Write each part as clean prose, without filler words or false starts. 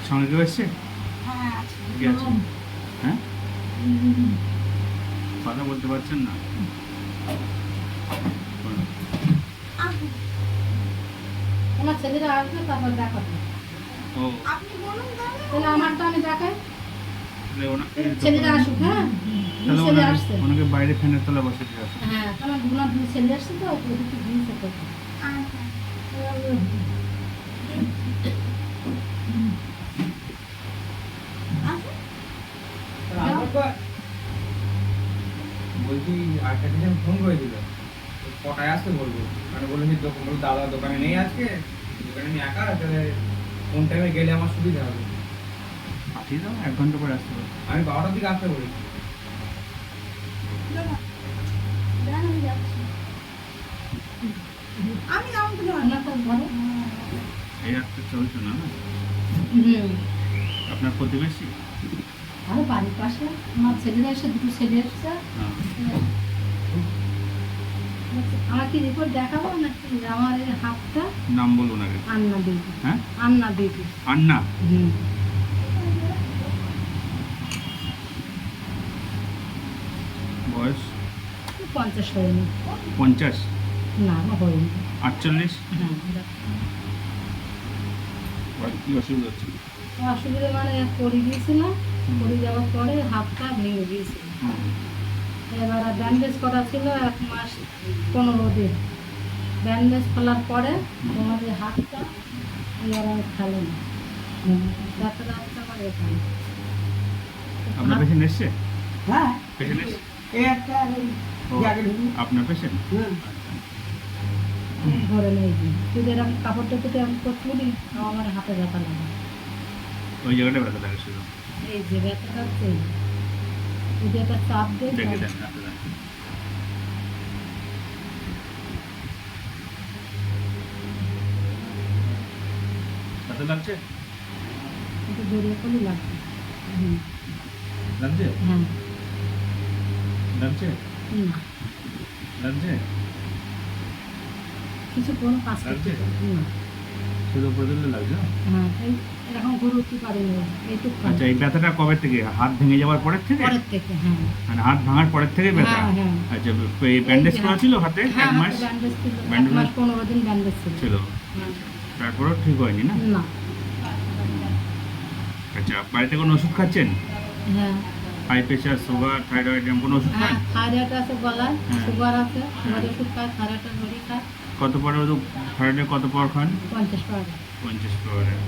সঙ্গে কেউ এসছে? হ্যাঁ, কথা বলতে পারছেন না? আমার ছেলেরা আসবে তারপর দেখাবো। ও, তাহলে আমারটা আমি দেখাই, তাহলে ছেলেরা আসুক। হ্যাঁ, ছেলে আসছে। ওনাকে বাইরে ফ্যানের তলা বসে দিয়ে আসুন। হ্যাঁ, আমার দুনার দুই ছেলে আসছে তো ওদেরকে দিয়েছে তো। বলছি আরেকটা দিন ফোন করেছিল, কটায় আসতে বলবো, মানে বললো যে দাদা দোকানে নেই আজকে, দোকানে আমি একা, তাহলে কোন টাইমে গেলে আমার সুবিধা হবে। পাঠিয়ে দাও, 1 ঘন্টা পরে আসতে পারবো। আমি 12টার দিকে আসতে বলেছি। আমি যাবো তো ওনারটা ধরো। এই রাতটা চলছে না না? আপনার প্রতিবেশী? আরো বাড়ির পাশে আমার ছেলেরা এসে, দুটো ছেলে এসছে। হ্যাঁ। আমার কি রিপোর্ট দেখাবো নাকি? আমার এই হাতটা নাম বলুন আগে। আন্না বেবি। হ্যাঁ, আন্না বেবি। আন্না। বয়স 50 হয়নি। 50? না, হয়নি। 48? হ্যাঁ, কি অসুবিধা হচ্ছে? অসুবিধা মানে পড়ে গিয়েছিলাম, পড়ে যাওয়ার পরে হাতটা ভেঙে গিয়েছিল। এবার ব্যান্ডেজ করা ছিল 1 মাস 15 দিন। ব্যান্ডেজ খোলার পরে তোমাদের হাতটা এবার আর খেলে না। ডাক্তার আসতে আমার এখানে। আপনার পেশেন্ট এসছে? হ্যাঁ, পেশেন্ট এসছে? এই একটা ও, আপনার পেশেন্ট? ধরে নেই যদি এরকম কাপড়টা কেটে আমি তুলি আমার হাতে ব্যথা লাগে। ওই জায়গাটা ব্যথা লাগে শুধু? এই যে ব্যথাটা হচ্ছে, যদি একটা চাপ দেয় দেখে দেন, হাতে দেন। ব্যথা লাগছে? একটু জড়িয়ে করলে লাগবে। লাগছে? হ্যাঁ, লাগছে? না লাগছে? কিছু কোনো কাজ করতে লাগছে? না। শুধু উপরে দিলে লাগছে? হ্যাঁ, এই এরকম ঘুরে উঠতে পারিনি এইটুকু। আচ্ছা, এই ব্যথাটা কবে থেকে? হাত ভেঙে যাওয়ার পরের থেকে? পরের থেকে। হ্যাঁ, মানে হাত ভাঙার পরের থেকে ব্যথা? হ্যাঁ, হ্যাঁ। আচ্ছা, এই ব্যান্ডেজ করা ছিল হাতে? হ্যাঁ, 1 মাস ব্যান্ডেজ ছিল, 1 ব্যান্ডেজ মাস 15 দিন ব্যান্ডেজ ছিল। ছিল, হ্যাঁ। তারপরেও ঠিক হয়নি না? না। আচ্ছা, বাড়িতে কোনো ওষুধ খাচ্ছেন? হ্যাঁ, হাই প্রেশার, সুগার, থাইরয়েড এরকম কোনো ওষুধ হ্যাঁ, খান? থাইরয়েড আছে গলায়, হ্যাঁ। সুগার আছে, সুগার ওষুধ খায়, থাইরয়েডের বড়ি খায়। কত পরে থাইরয়েডের কত পাওয়ার খান? 50 টাকা। 50 পাওয়ারের।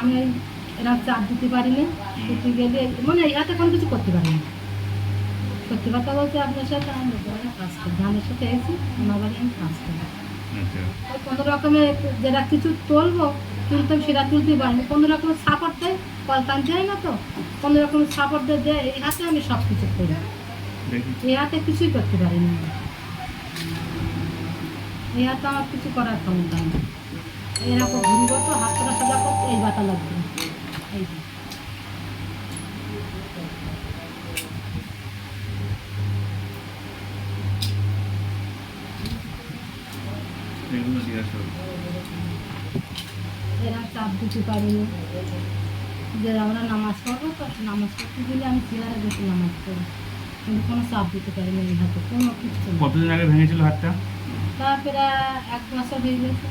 আমি এরা চাপ দিতে পারিনি, ছুটি গেলে মানে ইয়াতে কোনো কিছু করতে পারিনি। সত্যি কথা বলতে আপনার সাথে আমি দুপুরে কাজ করি, ধানের সাথে এসেছি, আমার বাড়ি আমি কাজ করি। আচ্ছা, ওই কোনো রকমের যেটা কিছু তুলবো কিন্তু সেটা তুলতে পারিনি। কোনো রকমের সাপোর্ট দেয়, কল টানতে হয় না তো, কোনো রকমের সাপোর্ট দেয়, এই হাতে আমি সব কিছু করি। দেখি। এই হাতে কিছুই করতে পারিনি আমি। এই হাতে আমার কিছু করার ক্ষমতা নেই। এরকম ঘুরবো তো হাতটা সোজা করতে এই ব্যথা লাগবে। এই যে। এগুলো জিজ্ঞাসা করুন। এরা চাপ দিতে পারিনি যে আমরা নামাজ পড়বো, তো নামাজ পড়তে গেলে আমি চেয়ারে বসে নামাজ পড়ি, কিন্তু কোনো চাপ দিতে পারিনি এই হাতে, কোনো কিছু না। কতদিন আগে ভেঙেছিল হাতটা? তারপরে 1 বছর হয়ে গেছে।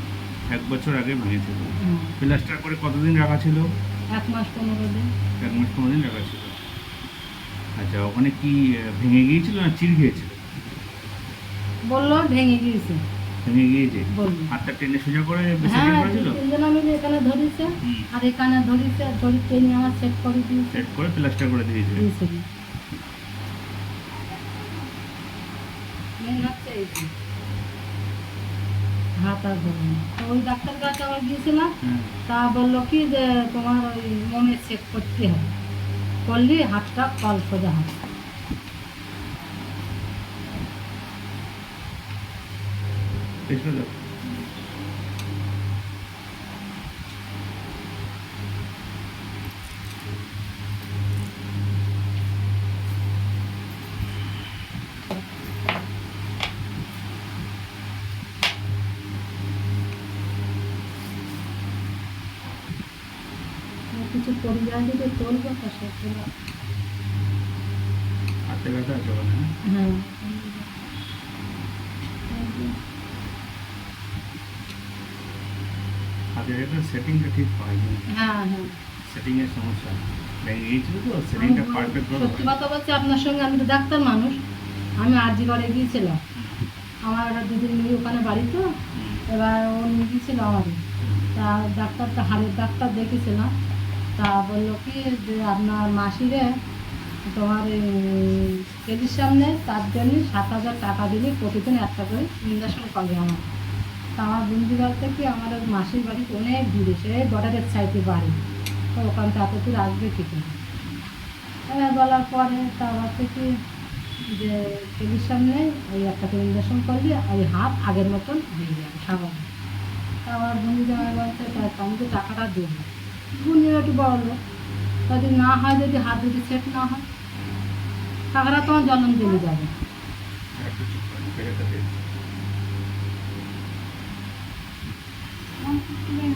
1 বছর আগে ভেঙেছিল। হ্যাঁ, প্লাস্টার করে কতদিন রাখা ছিল? 1 মাস 15 দিন। 1 মাস 15 দিন রাখা ছিল। আচ্ছা, ওখানে কি ভেঙে গিয়েছিল না চির গিয়েছিল? বললো ভেঙে গিয়েছে, ভেঙে গিয়েছে। বললো। হাতটা টেনে সোজা করে হ্যাঁ, সেটিং করেছিল? 3 জন মিলে এখানে ধরেছে, হুম। আর এখানে ধরেছে, ধরে ট্রেনে আমার সেট করে দিয়েছে। সেট করে প্লাস্টার করে দিয়েছে। মেন হচ্ছে এই যে হাত আর ধরে না। তো ওই ডাক্তার কাছে আবার গিয়েছিলাম, হ্যাঁ তা বললো কি যে তোমার ওই মনে চেক করতে হবে, করলে হাতটা কল সোজা হবে। পেছনে দাও। কিছু পরিবার যদি চলবে তো সেগুলো হাতে ব্যথা আছে ওখানে, হ্যাঁ? হ্যাঁ। হাতের একটা সেটিংটা ঠিক পাইনি, হ্যাঁ হ্যাঁ সেটিংয়ের সমস্যা ভেঙে গিয়েছিল তো, সেটিংটা আমি পারফেক্ট করে সত্যি কথা বলছি আপনার সঙ্গে, আমি তো ডাক্তার মানুষ, আমি আরজি করে গিয়েছিলাম, আমার একটা দিদির মেয়ে ওখানে বাড়ি তো, এবার ও নিয়ে গিয়েছিল আমাদের, তা ডাক্তারটা হাড়ের ডাক্তার দেখেছিলাম, তা বললো কি যে আপনার মাসিরে তোমার কেজির সামনে তার জন্য 7,000 টাকা দিলে প্রতিদিন একটা করে ইঞ্জেকশন করবে আমার। তা আমার বন্ধুবার থেকে আমার ওই মাসির বাড়ি অনেক দূরে, সে বর্ডারের সাইডে বাড়ি, তো ওখানটা এত দূর আসবে কী করে। এবার বলার পরে তা আবার থেকে যে কেজির সামনে ওই একটা করে ইঞ্জেকশন করলে ওই হাত আগের মতন হয়ে যাবে স্বাভাবিক। তা আমার বন্ধু জামাই বলছে তাই আমি তো টাকাটা দেবো, বন্ধুরা একটু বড় লোক, যদি না হয়, যদি হাত যদি সেট না হয় টাকাটা তোমার জন্ম দিলে যাবে। একটু ঠিক করে পেরেটা দিয়ে। আমার কিছু নেই।